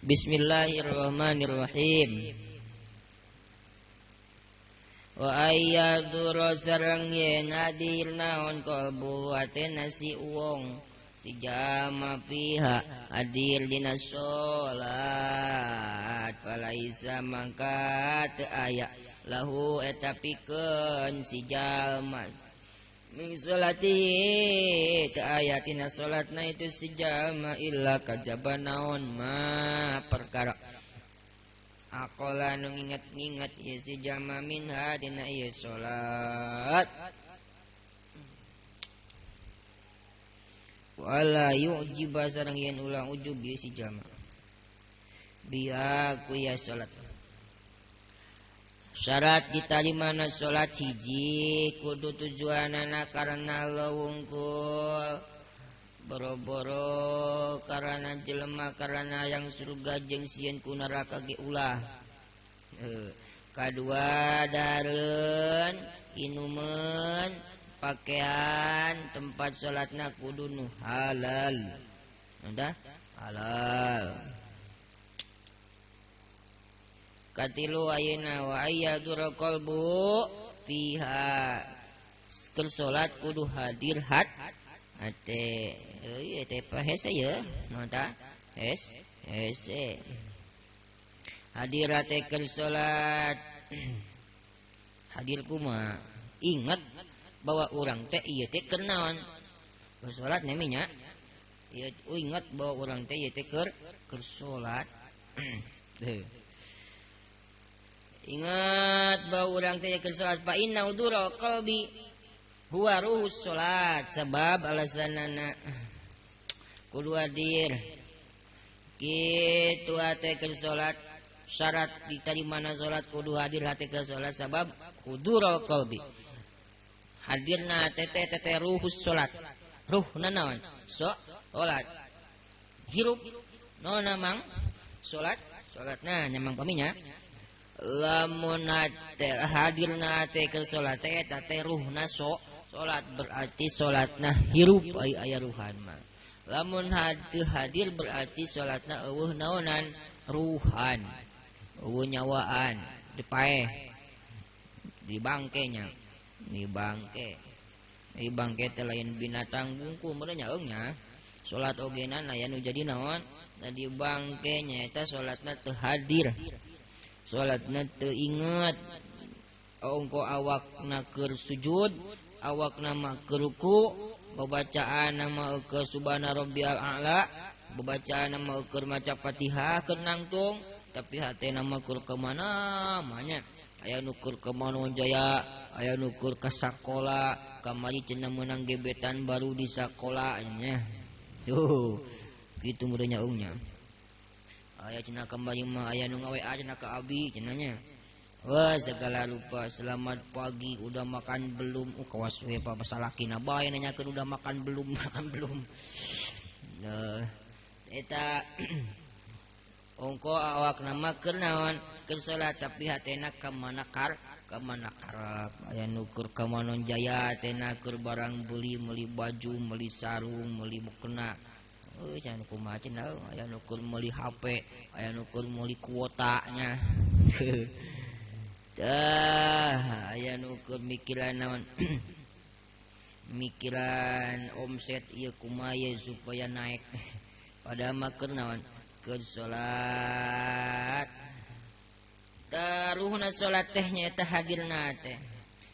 Bismillahirrahmanirrahim. Wa ayyadura sareng yen hadir naon kalbu atena si uwong si jama piha hadir dina sholat falaisa mangka teu aya lahu eta pikeun si jalma min sholati teu aya tina sholatna itu si jalma illa kajaba naon ma perkara aqala nu nginget-nginget ieu si jalma minha dina ieu sholat wala yu'jiba sareng yen ulang ujub ieu si jalma biha ku ya sholat. Syarat ditarimana sholat hiji kudu tujuanana karena lewungkul boro-boro karena jelema karena yang surga jeung sieun ku neraka ge ulah. Kadua dareun inuman pakaian tempat sholatna kudu nu halal. Udah halal. Katilu ayeuna wa ayyadur qalbu fiha keur salat kudu hadir hate euy teh hese ye mata hese hadir hate keur salat hadir kumaha ingat bahwa urang teh ieu teh keur naon keur salat neminya ieu ingat bahwa urang teh ieu teh keur salat ingat bahwa urang teh keur salat fa inna udura qalbi huwa ruhus salat sabab alasanana kudu hadir kitu ate keur salat syarat ditarimana salat kudu hadir hate keur salat sabab udura qalbi hadirna tete ruhus salat ruhna naon salat hirup naon mang salatna nyamang paminya lamun hadirna teh ke salat teh eta teh ruhna salat berarti salatna hirup aya ruhan mah lamun hadir berarti salatna eueuh naonan ruhan eueuh nyawaan dipaeh di bangkenya di bangke teh lain binatang bungku meureun nyaeungnya salat ogenan aya nu jadi naon di bangke nya eta salatna teu hadir salatna teu inget ongko awakna keur sujud awakna mah keur ruku babacaan nama keur subhana rabbiyal a'la babacaan nama keur maca Fatihah keur nangtung tapi hatena mah keur ka mana manya aya nu keur ka Mangun Jaya aya nu keur ka sakola kamari cenah meunang gebetan baru di sakola nya tuh kitu meureun nyaungnya aya cenah kembali mah aya nu ngawe cenah ka abi cenahnya wah segala rupa selamat pagi udah makan belum kawas we pa pasalakina bae nanyakeun udah makan belum eta ongko awak nama keur naon keur salat tapi hatena ka mana karep aya nu keur ka Mangun Jaya hatena keur barang beli baju meuli sarung meuli mukena jangan kumaha cenah aya nu keur meuli HP aya nu keur meuli kuotanya aya nu keur mikiran naon mikiran omset ieu kumaha ye supaya naik padahal mah keur naon keur salat taruhna salat teh nyaeta hadirna teh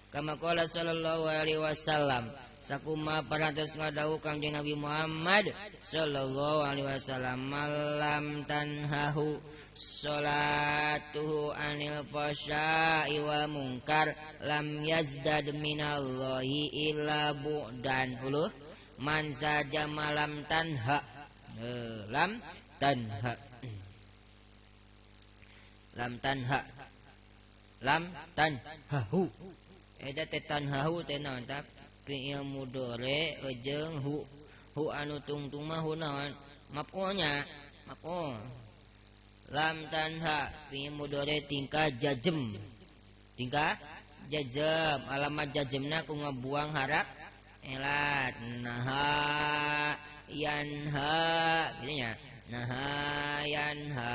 kama qala sallallahu alaihi wasallam sakuma parantos ngadawuh Kangjeng Nabi Muhammad sallallahu alaihi wasallam malam tanhahu salatuhu anil fasya'i wal munkar lam yazdad minallahi illa bu'dan huluh man saja malam tanha lam tanhahu eta teh tanhahu teh naon tah fi'il mudhari jeung hu anu tungtung mah naon maf'ulnya maf'ul lam tanha fi'il mudhari tingkah jazm alamat jazmna ku ngabuang harap elat naha yanha gitu nya yanha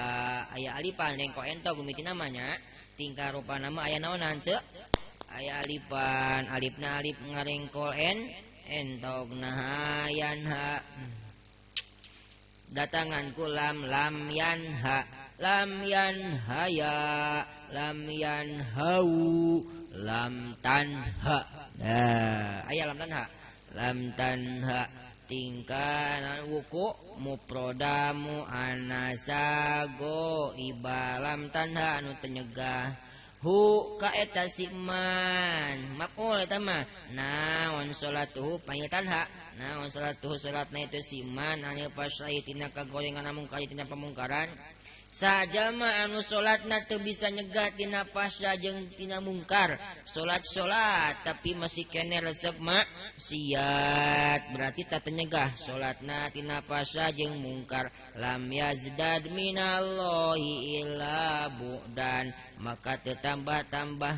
aya alipan lengko ento gumiti namanya tingkah rupa nama aya naonan ceu aya alipan alipna alip ngarengkol entog yanha datanganku lam yanha ya lam yanhau lam tanha aya lam tanha tingkah wuku muprodamu anasago ibalam tanha anu tenyegah hu ka eta siman maf'ul eta mah naon salatuhu pangitanha naon salatuhu salatna itu siman anu pasai tina kagorengan mungkar tina pamungkaran saja mah anu salatna teu bisa nyegah tina pasya jeung tina mungkar salat tapi masih kene resep maksiat berarti tak tenyegah salatna tina pasya jeung mungkar lam yazdad minallahi illa bu'dan maka teu tambah-tambah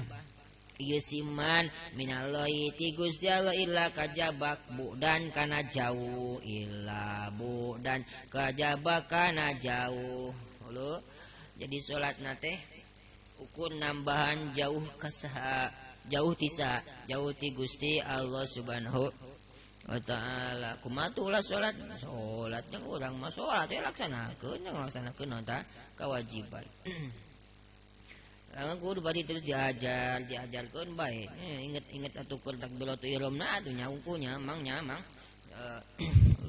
ieu siman minallahi ti Gusti Allah illa kajabak bu'dan kana jauh illa bu'dan kajabak kana jauh. Jadi sholat nate ukur nambahan jauh kasaha jauh tisa jauh ti Gusti Allah Subhanahu wa ta'ala kumatulah sholat yang urang mah sholat ya laksanakeun ta kewajiban lamun kudu bari terus diajarkeun bae inget atuh takbiratul ihramna atuh nyaungkunya mang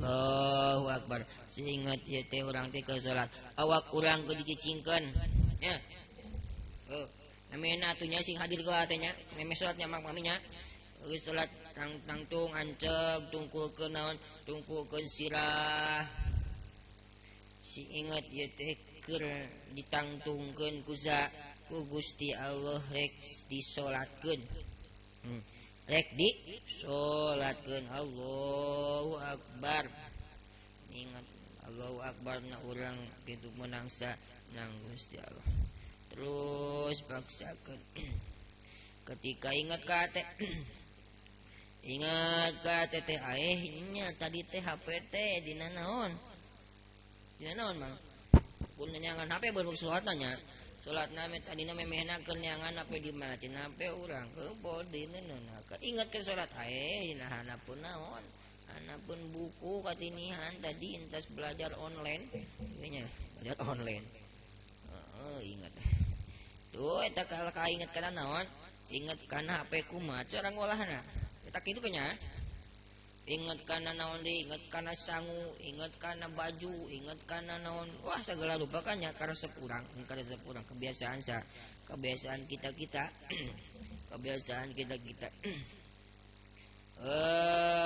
Allahu Akbar seingat ya teh urang teh ke salat awak urang ke dicicingkeun nya namina atunya sing hadir ke teh nya meme salatnya mang maminya geus salat tangtung anceg tungkulkeun naon tungkulkeun sirah si ingat ya teh keur ditangtungkeun ku Gusti Allah rek disolatkeun rek di sholatkeun Allahu Akbar ingat Allahu Akbar na urang kitu menangsa nang Gusti Allah terus paksakeun ketika ingat ka teh teh nya tadi teh HP teh dina naon mang pun nyangan HP beurang sholatnya sholat name tadi name mehna kenyangan apa di mana cina pe urang ke bodi nena ingat ke sholat dina hanapun naon hanapun buku katinihan tadi entas belajar online nya belajar online ingat tuh eta kalau ingat kana naon ingat kana HP kumaha cara ngolahna eta kitu nya ingat kana naon deui ingat kana sangu ingat kana baju ingat kana naon wah segala lupakannya karesep urang kebiasaan kita kebiasaan kita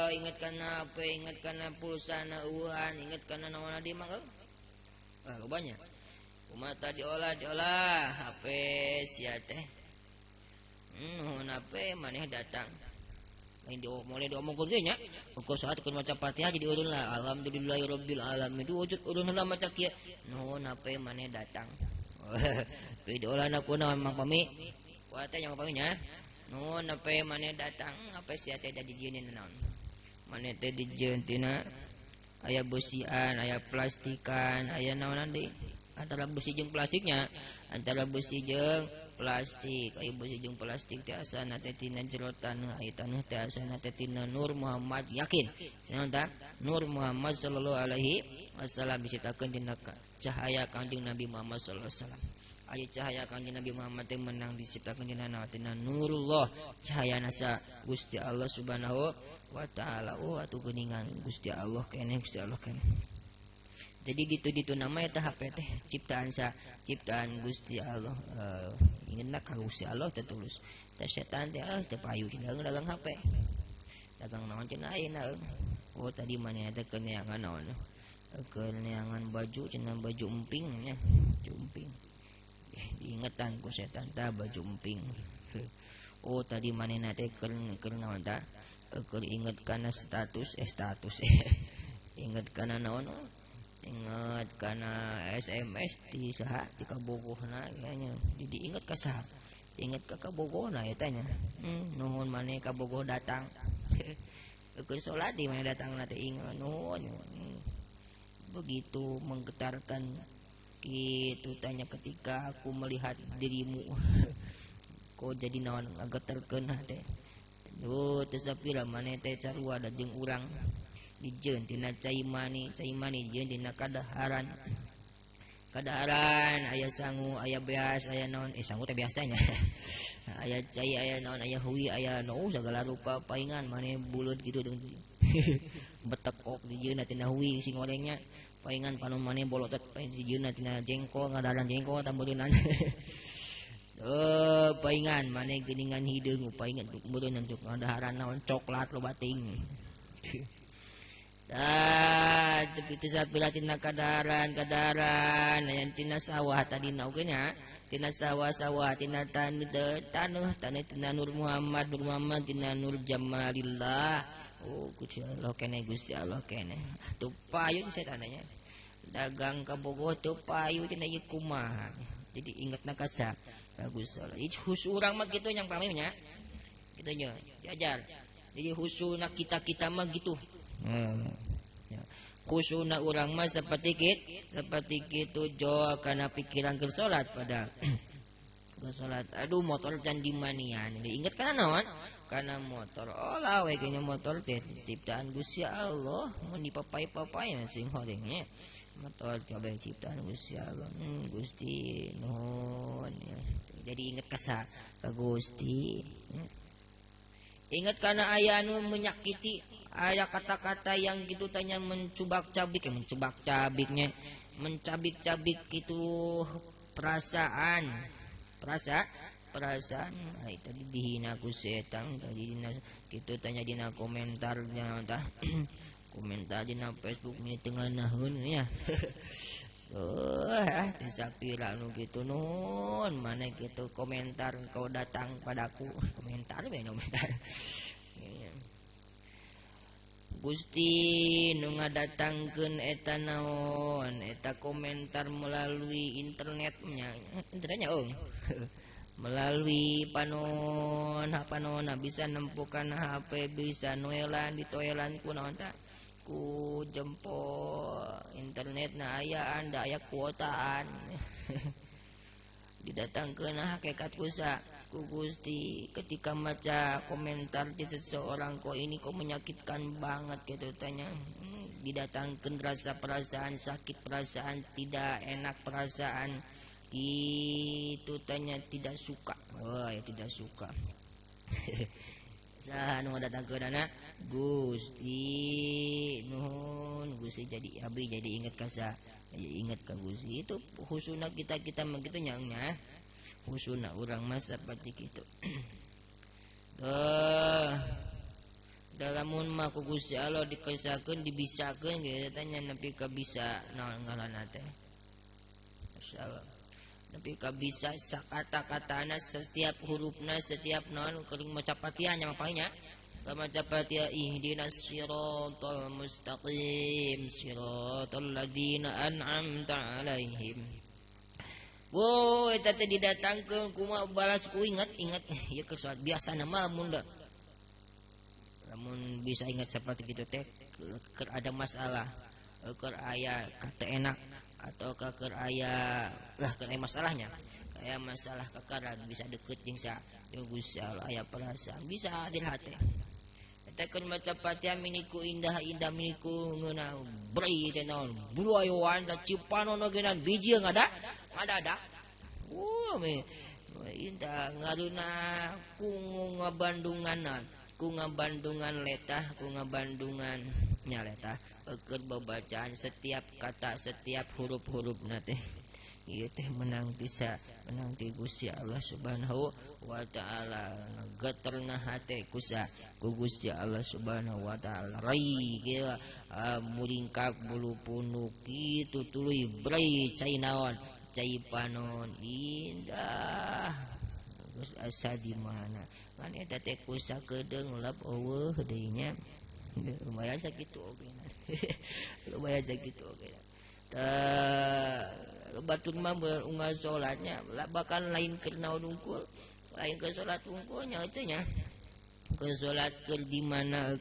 ingat kana apa ingat kana pulsana uhan ingat kana naon adi mah banyak kumata diolah HP sia teh nuhun HP maneh datang mulai diomongkeun ge nya ukur saat keur maca Fatihah jadi urun lah alhamdulillahirabbil alamin itu wujud urun lah maca kieu nuhun apa maneh datang videolana kunaon mang pami kuateh yang pami nya nuhun apa maneh datang apa sia teh jadi dijieun naon maneh teh dijieun tina aya besian aya plastikan aya naonan deui antara besi jeung plastiknya antara besi jeung plastik aya besi jeung plastik teh asana teh tina jerotan aya taneuh teh asana teh tina Nur Muhammad yakin naon ta Nur Muhammad sallallahu alaihi wasallam disitakeun dina cahaya Kanjeng Nabi Muhammad sallallahu alaihi wasallam aya cahaya Kanjeng Nabi Muhammad teh menang disitakeun dina naon tina nurullah cahaya nasa Gusti Allah Subhanahu wa taala atuh geuningan Gusti Allah keneh Gusti Allah keneh. Jadi gitu nama eta HP teh ciptaan Gusti Allah ingetna ka Gusti Allah teh tulus teh setan teh teh payu dina dagang HP dagang naon cenah ayeuna tadi maneh teh keneangan naon keneangan baju cenah baju emping nya baju emping diingetan ku setan teh baju emping tadi manehna teh keur naon tah keur inget kana status inget kana naon ingat karena SMS di saha di kabogohna kayaknya jadi ingat ka saha ingat ka kabogohna eta nya nuhun maneh kabogoh datang keur salat di maneh datang teh ingat nuhun begitu menggetarkan gitu tanya ketika aku melihat dirimu. Kok jadi naon agak terkena teh. Teu sapira maneh teh carua da jeung urang dijeun tina cai mani jeung dina kadaharan aya sangu aya beas aya naon sangu teh biasanya aya cai aya naon aya hui aya segala rupa paingan maneh buleut gitu jeung betekok dijeun tina hui sing gorengnya paingan panon maneh bolotot dijeun tina jengkol ngadaran jengkol tambeureunnan paingan maneh geuningan hideung paingan meureun untuk ngadaharan naon coklat lo bating begitu sapira tina kadaharan aya tina sawah tadina oge nya tina sawah tina taneuh tina Nur Muhammad tina Nur Jamalillah. Gusti Allah kene Gusti Allah kene tuh payu saya tanya dagang ka Bogor tuh payu tina ieu kumaha jadi ingetna kasa bagus Allah khusus urang mah kitu yang pamihnya kitu nya diajar jadi khusuna kita mah gitu khusuna urang mah seperti kitu jo kana pikiran ke salat pada ke salat aduh motor can dimanian diinget kana naon kana motor olah we nya motor teh ciptaan Gusti Allah mun dipapai-papai sing horengnya motor coba ciptaan Gusti Allah Gusti nuhun ya. Jadi ingat kasa ka Gusti ingat kana aya anu menyakiti aya kata-kata yang gitu tanya mencabik-cabik gitu perasaan tadi dihina ku setan tadi dina kitu tanya dina komentarnya tah komentar dina Facebook ini tengah naheun ya sapira nu kitu nun mana kitu komentar kau datang padaku komentar Gusti nu ngadatangkeun eta naon eta komentar melalui internetnya melalui panon bisa nempukan HP bisa noelan ditoelan ku naon ta ku jempol internet na aya anda aya kuotaan didatangkeun hakikat kusa ku Gusti ketika maca komentar di seseorang kok ini kok menyakitkan banget gitu tanya didatangkeun rasa perasaan sakit perasaan tidak enak perasaan itu tanya tidak suka ya tidak suka saha nu ngadatangkeunana Gusti nuhun Gusti jadi abi jadi ingat kasa ingat ka Gusti itu husuna kita begitu nyangnya husuna urang mah seperti kitu dalamun mah ku Gusti Allah dikesakeun dibisakeun gitu tanya nepi ka bisa naon ngaranna teh masyaallah tapi kabisa sakata-katana setiap hurufna setiap naon kering maca Fatihah nya mapanya maca Fatihah ihdinas siratal mustaqim siratal ladzina an'amta alaihim eta teh didatangkeun kumaha balas ku ingat ieu kesuat biasa nama lamun bisa ingat seperti gitu teh keur ada masalah keur aya kata enak atau keur aya masalahnya kayak masalah kekaran bisa deket jeung sa Gusti Allah aya perasaan bisa hadir hate eta keur maca Fatihah miniku indah miniku ngeunah brei teh naon bulu ayoan da cipanon ogenan biji ngada indah ngaruna ku ngabandungan letah ku ngabandungan nyaleta keur babacaan setiap kata setiap huruf-huruf teh ieu teh menang ti Gusti Allah Subhanahu wa taala geterna hate kusa ku Gusti Allah Subhanahu wa taala rai geula muringkak bulu punuk kitu tuluy brei cai naon cai panon indah geus asa di mana kan eta teh kusa kedeung lap eueuh deui nya lumayan sakitu oge batun mah unggal salatnya bakal lain keur naon unggul lain ke salat unggulnya itu nya ke salat keur di mana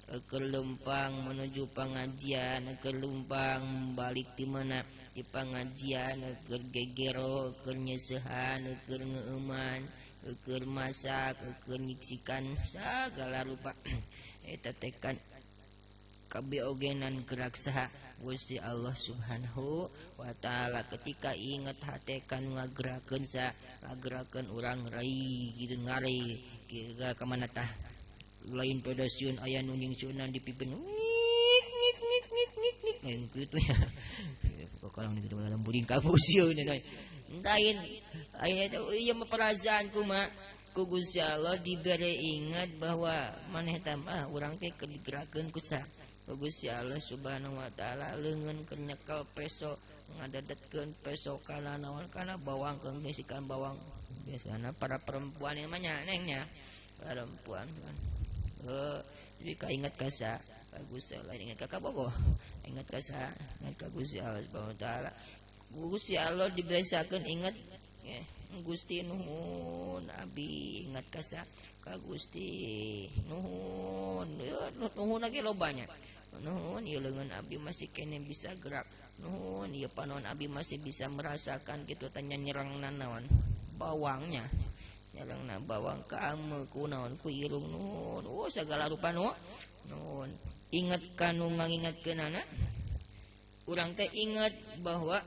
Kelempang menuju pengajian, kelempang balik di mana di pengajian, gegero, nyesehan, ngeuman, masak, nyiksikan segala rupa eta tekan kabeh ogenan gerak saha Gusti Allah Subhanahu wa taala. Ketika ingat hatekan ngagerakeun ngagerakeun urang rai kitu ngari ka mana tah lain pada siun aya nu ningseunan di pipen ngik kitu ya kalau gitu dalam buding kamu siun lain aya ieu mah perasaan kumaha ku Gusti Allah dibere ingat bahwa maneh teh mah urang teh digerakeun ku sa Gusti Allah Subhanahu wa taala leungeun keur nyekel peso ngadadetkeun peso kana naon kana bawang keun bisikan bawang biasana para perempuan yang mah nengnya perempuan kan jadi kaingat kasa Gusti Allah ingat ka bogoh ingat kasa ingat ka Gusti Allah Subhanahu wa taala Gusti Allah dibiasakeun ingat Gusti nuhun abi ingat kasa ka Gusti nuhun nuhun lagi lobanya nuhun ieu leungeun abdi masih kene bisa gerak nuhun ieu panon abdi masih bisa merasakan kitu tanya nyerangna naon bawangnya nyerangna bawang kaame kunaon ku irung nuhun segala rupa nuhun ingat kanu ngangingatkeunana urang teh ingat bahwa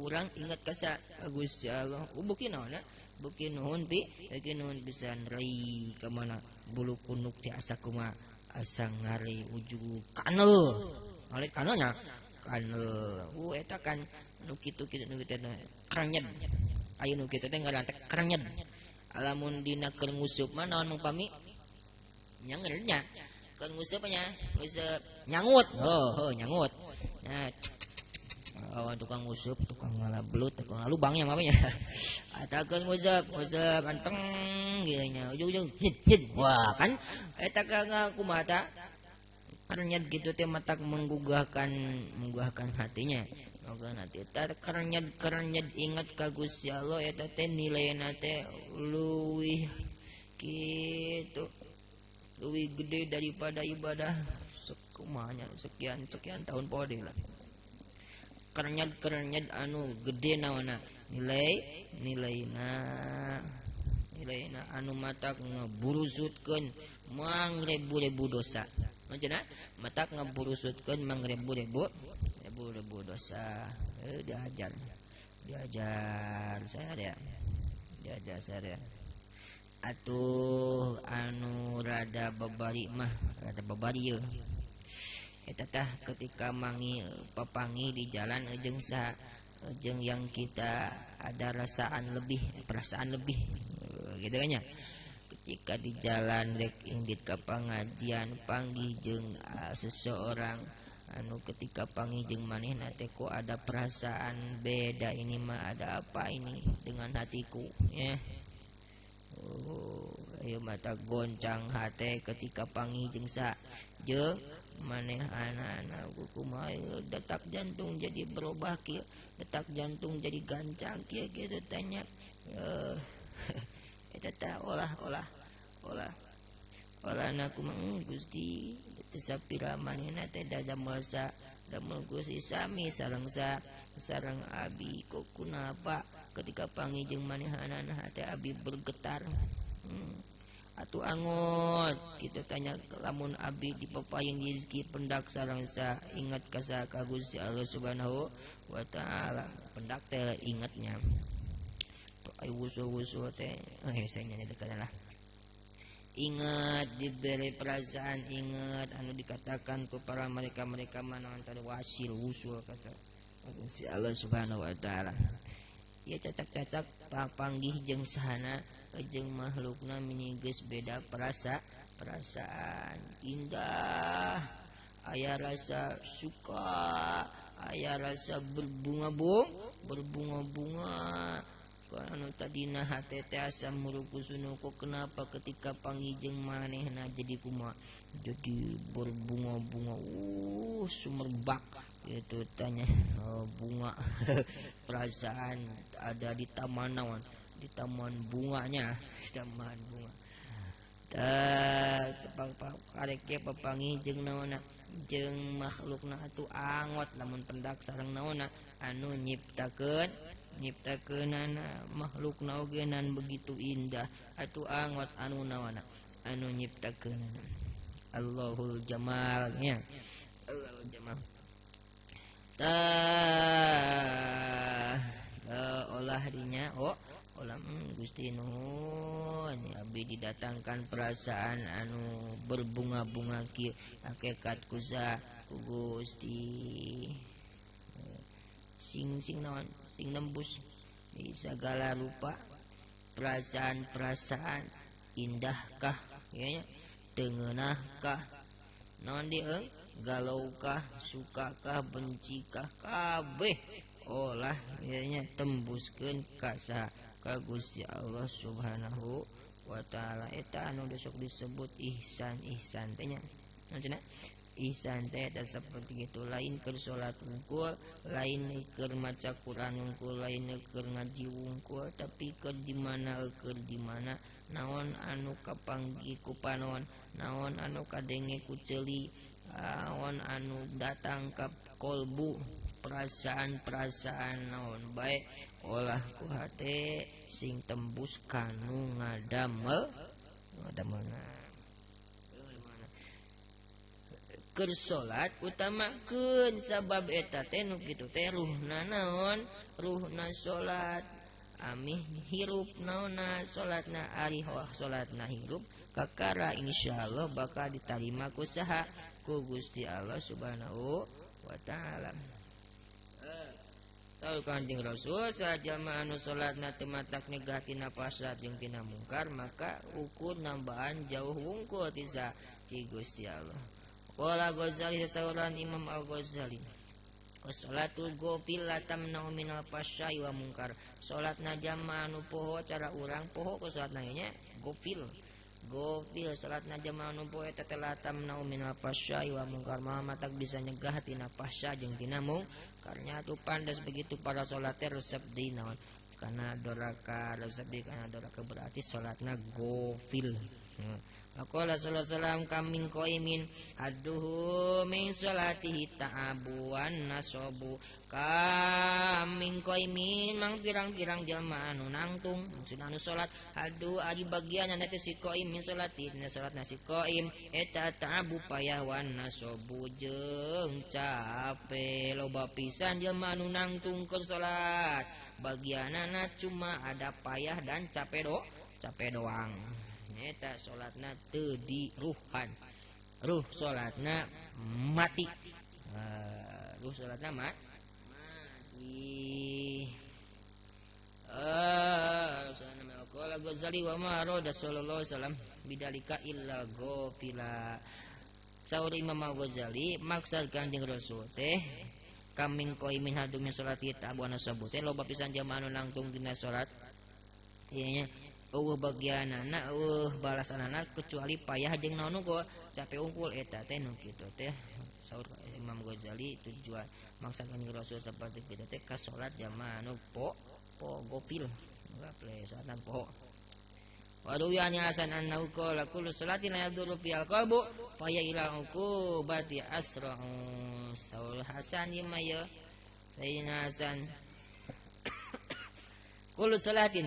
urang ingat kasa Gusti Allah buki naonna buki nuhun pi bagi nuhun pisan rai ka mana bulu kunuk ti asa kumaha asa ngari ujung kanel alit kanelnya kanel eta kan nu kitu-kitu nu kitu kranyed aya nu kitu teh ngaran teh kranyed alamun dina keur ngusup mah naon mupami nyangeurnya keur ngusupnya nguseup nyangut nyangut nah tukang ngusup tukang ngalablut tukang lubangnya mah nya atakeun ngusup anteng gitu nya ujung-ujung hit wah kan eta kumaha ta karena gitu teh matak menggugahkan hatinya moga hati eta karena ingat ka Gusti Allah eta teh nilaina teh leuwih kitu leuwih gede daripada ibadah sekumanya sekian tahun pode lah karena anu gede naona nilaina anu matak ngeburusutkeun mangrebu-rebu dosa maksudna matak ngeburusutkeun mangrebu-rebu dosa diajar saya atuh anu rada babari yeuh eta tah ketika mangi papangi di jalan jeung yang kita ada perasaan lebih gitu kan ya ketika di jalan rek indit ka pangajian panggih jeung seseorang anu ketika panggih jeung manehna teh kok ada perasaan beda ini mah ada apa ini dengan hatiku ya ayo mata goncang hate ketika panggih jeung jeung maneh anak-anak kumaha detak jantung jadi berubah kieu detak jantung jadi gancang kieu gitu tanya eta teh olah anak kumaha Gusti teu sapira manehna teh damel Gusti sami sareng abi kok kunapa ketika panggih jeung manehanana hate abi bergetar atuh angot kita tanya lamun abi dipapayin rezeki pendak sareng ingat ka Gusti Allah Subhanahu wa taala pendak teh ingatnya ai wusu teh saya nyanyi dekat lah ingat diberi perasaan ingat anu dikatakan ku para mereka mana antara wasil wusul kata Gusti Allah Subhanahu wa taala ya cacak papanggih jeung sahana jeung makhlukna minigeus beda perasaan indah aya rasa suka aya rasa berbunga-bunga anu tadina hate teh asa murukusuna kok kenapa ketika panggih jeung manehna jadi kumaha jadi berbunga-bunga sumerbak itu tanya bunga perasaan ada di taman naon di taman bunganya taman bunga karek pepangi jeung naonna jeung makhlukna atuh angot lamun pendak sareng naonna anu nyiptakeunana makhlukna oge nan begitu indah atuh angot anu naonna anu nyiptakeunana Allahul Jamal nya Allahul Jamal olah dinya olah Gusti nuhun abdi didatangkan perasaan anu berbunga-bunga kieu hakikat kusa ku Gusti sing naon sing nembus di segala rupa perasaan-perasaan indahkah ya tengenahkah naon dieu galaukah sukakah bencikah kabeh olah nya tembuskeun ka Gusti Allah Subhanahu wa taala eta anu sok disebut ihsan teh nya cenah ihsan teh eta saperti kitu lain keur salat wungkul lain keur maca Quran wungkul lain keur ngaji wungkul tapi keur di mana naon anu kapanggih ku panon naon anu kadenge ku ceuli naon anu datang ka kolbu perasaan naon bae olah ku hate sing tembus kanu ngadamelna keur salat utamakeun sabab eta teh nu kitu teh ruhna naon ruhna salat amih hirup naonna salatna ari salatna hirup kakara insyaallah bakal ditarima ku saha ku Gusti Allah Subhanahu wa taala. Saur Kanjeng Rasul sajama anu salatna teu matak nyegah tina fasad jeung tina mungkar maka ukur nambahan jauh wungkul ti Gusti Allah. Qala Ghazali sauran Imam Al-Ghazali Salatul gofil latamna'u minal fasya'i wa mungkar. Salatna jamaah anu poho cara urang poho ku salatna nya gofil salatna jamaah anu poho eta teh latamna'u minal fasya'i wa mungkar matak bisa nyegah tina fasya jeung tina mungkarnya atuh pandas begitu para salat teh resep deui naon kana doraka resep deui kana doraka berarti salatna gofil. Maqala sallallahu alaihi wasallam kamin qaimin aduhu min salatihi ta'abuan nasobu kamin qaimin mang pirang-pirang jalma anu nangtung maksud anu salat adu ari bagian anu teh si qaim min salati dina salatna si qaim eta ta'abu payah wan nasobu jeung cape loba pisan jalma anu nangtung keur salat bagianana cuma ada payah dan cape doang. Eta salatna teu diruhan ruh salatna mati ruh salatna mati qala Ghazali wa ma arada sallallahu alaihi wasallam bidalika illa ghafila. Saur Imam Ghazali maksud Kanjeng Rasul teh kamin qaimin hadu min salati ta'abuna sabut teh loba pisan jamaah anu nangtung dina salat ieu nya bagianana balasanana kecuali payah jeung naon ku capek unggul eta teh nu kitu teh saur Imam Ghazali tujuan maksud Kanjeng Rasul saperti kitu teh ka salat jamaah anu po gofil enggak plesanan po waduyannya hasan annahu qala kullu salatin la yadurru fi alqalbu fa ya ila uqubati asra'u. Saur Hasan ieu mah ya Sayyidina Hasan kullu salatin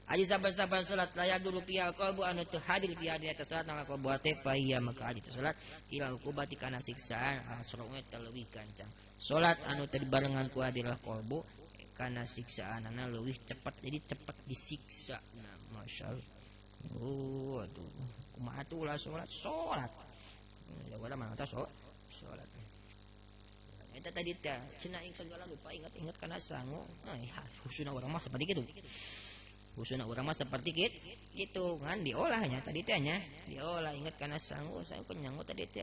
aji saban-saban salat layak dulu pihak qalbu anu teu hadir fi hadina salat nang qalbu teh pahiya maka aji salat ila ukubati kana siksaan asra'u leuwih kancang. Salat anu teu dibarengan ku hadirah qalbu kana siksaanana leuwih cepet jadi cepet disiksa. Nah, masyaallah. Aduh, kumaha tuh ulah salat. Ya udah mana tah salat. Eta tadi teh cenah ing segala lupa ingat kana sangu. Husuna urang mah seperti kitu. Husuna urang mah seperti gitu kan diolahnya tadi teh nya diolah ingat kana sangu nyangu tadi teh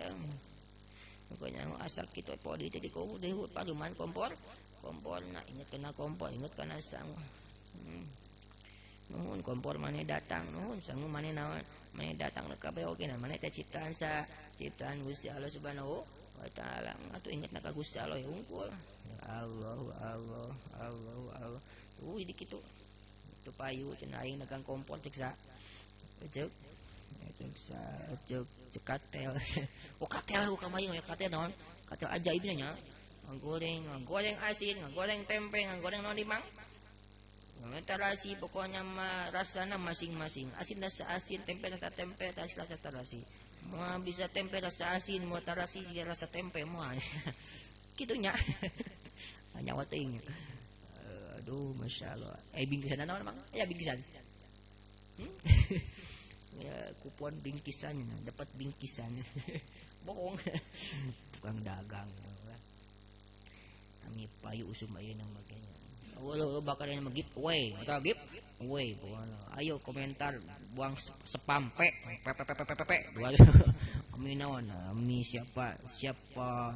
ku nyangu asal kitu po di teh di ku deui paduman komporna ingat kana kompor ingat kana sangu. Nuhun kompor maneh datang nuhun sangu maneh naon maneh datang ka kabeh oge maneh teh ciptaan Gusti Allah Subhanahu wa taala atuh ingetna ka Gusti Allah unggul Allah di kitu tu payu cenah aing negang kompor cek sa cek cek katel. Oh katel kamayu ya katel naon? Katel ajaibnya nya. Goreng asin, goreng tempe, goreng naon di Mang? Tarasi pokoknya mah rasana masing-masing. Asin rasa asin, tempe rasa tempe, rasa tarasi. Mau bisa tempe rasa asin, mau tarasi dia rasa tempe mau. Gitunya. Nyawa teuing. Aduh, masya Allah. Bingkisan naon Mang? Ya bingkisan. Ya kupon bingkisan, dapat bingkisan. Bohong. Tukang dagang. Kami payu usum ayeuna makanya. Walau bakal yang giveaway atau giveaway pokoknya. Ayo komentar buang spam pe dua kami naon kami siapa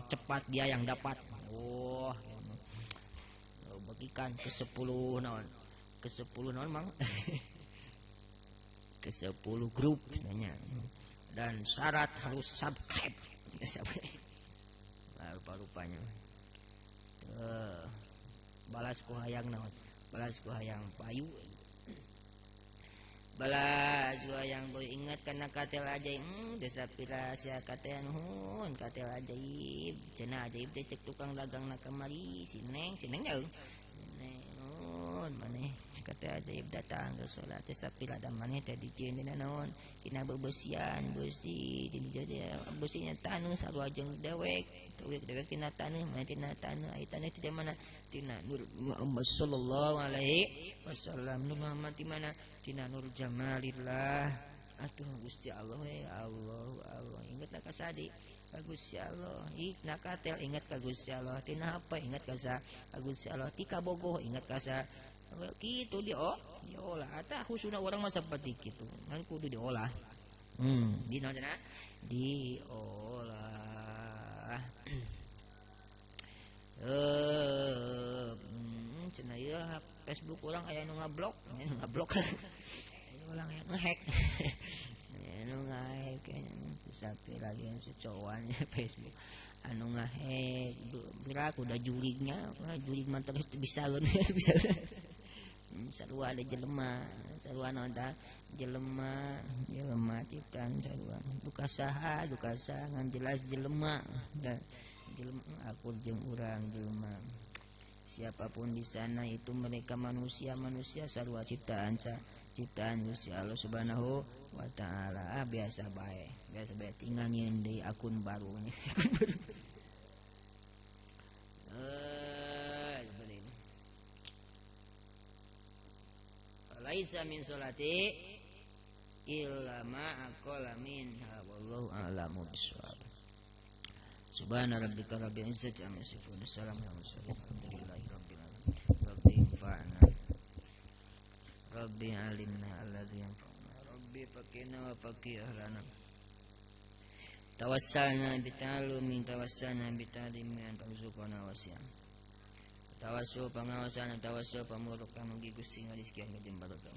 cepat dia yang dapat. Oh bagikan ke 10 naon Mang. Ke 10 grup sebenarnya. Dan syarat harus subscribe. Rupa-rupanya balas ku hayang naon balas ku hayang payu balas ku hayang boy ingat karena katel ajaib desa pira sia katel nuhun katel ajaib cenah ajaib teh cek tukang dagang na kamari sineng ya nuhun maneh katel ajaib datang ke salat desa pira dan maneh teh dijieun dina naon kina bebesian bersih di jadi bersihnya taneuh sarua jeung dewek kina taneuh mah tina taneuh ai taneuh di mana tina nur Muhammad sallallahu alaihi wasallam. Nur Muhammad di mana tina nur jamalillah. Atuh Gusti Allah Allah ingat ka sadi ka Gusti Allah na katel ingat ka Gusti Allah tina apa ingat ka sa Gusti Allah tika bogoh ingat ka sa kitu diolah atah khusuna urang mah saperti kitu kan kudu diolah di naon cenah diolah cenah ieu Facebook urang aya nu ngablok ulang yang ngehack anu ngahack sapi lagi yang secowannya Facebook anu ngahack berak udah julignya julig mah terus bisa bisa sarua ada jelema sarua naon tah jelema ciptaan sarua duka saha ngan jelas jelema dan jelema aku jeung urang jelema siapapun di sana itu mereka manusia sarua ciptaan Gusti Allah Subhanahu wa taala. Biasa bae tinggal nyeun deui akun barunya. Laisa min salati illa ma aqala minha wallahu a'lamu bissawab. Subhana rabbika rabbil izzati amma yasifun. Assalamu alaikum warahmatullahi wabarakatuh. Rabbi infa'na Rabbi alimna alladhi yanfa'una Rabbi faqina wa faqih ahlana tawassalna bita'alumi tawassalna bita'alimi antarzuqana wasi'an tawassul pengawasan tawassul pamuruk kami Gusti ngadiskian jeung barakah